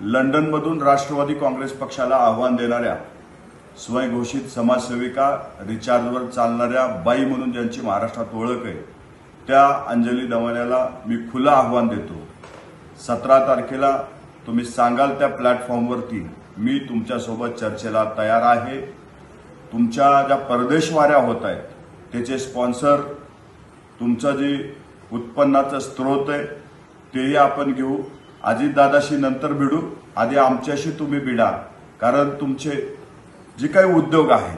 लंडनमधून राष्ट्रवादी काँग्रेस पक्षाला आव्हान देणाऱ्या स्वयंघोषित समाजसेविका, रिचार्जवर चालणाऱ्या बाई म्हणून ज्यांची महाराष्ट्रात ओळख आहे, त्या अंजली दमनियाला मी खुलं आव्हान देतो. 17 तारखेला तुम्ही सांगाल त्या प्लॅटफॉर्मवरती मी तुमच्यासोबत चर्चेला तयार आहे. तुमच्या ज्या परदेशवाऱ्या होत आहेत त्याचे स्पॉन्सर, तुमचं जे उत्पन्नाचा स्रोत आहे तेही आपण घेऊ. अजितदादाशी नंतर भिडू, आधी आमच्याशी तुम्ही भिडा. कारण तुमचे जे काही उद्योग आहेत,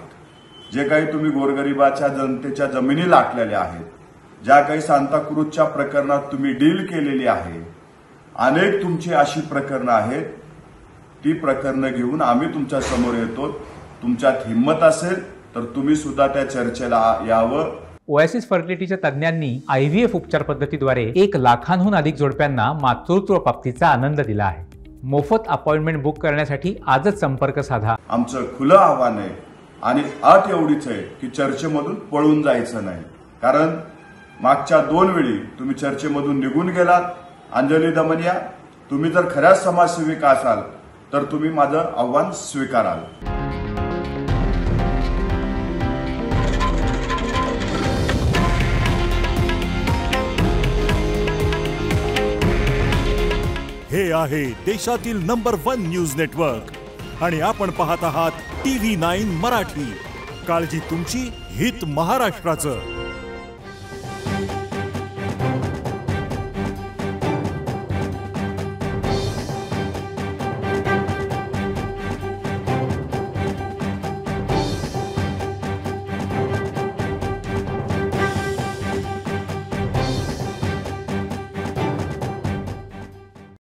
जे काही तुम्ही गोरगरिबाच्या जनतेच्या जमिनी लाटलेल्या आहेत, ज्या काही सांताक्रूजच्या प्रकरणात तुम्ही डील केलेली आहे, अनेक तुमची अशी प्रकरणं आहेत. ती प्रकरणं घेऊन आम्ही तुमच्या समोर येतो. तुमच्यात हिंमत असेल तर तुम्ही सुद्धा त्या चर्चेला यावं. ओएसिस फर्टिलिटीच्या तज्ञांनी IVF उपचार पद्धतीद्वारे 1 लाखांहून अधिक जोडप्यांना मातृत्व प्राप्तीचा आनंद दिला आहे. मोफत अपॉइंटमेंट बुक करण्यासाठी आजच संपर्क साधा. आमचं खुलं आव्हान आहे आणि अट एवढीच आहे की चर्चेमधून पळून जायचं नाही. कारण मागच्या 2 वेळी तुम्ही चर्चेमधून निघून गेलात. अंजली दमनिया, तुम्ही जर खऱ्याच समाजसेविका असाल तर तुम्ही माझं आव्हान स्वीकाराल. हे आहे देशातील नंबर 1 न्यूज नेटवर्क आणि आपण पाहत आहात TV9 मराठी. काळजी तुमची, हित महाराष्ट्राचं.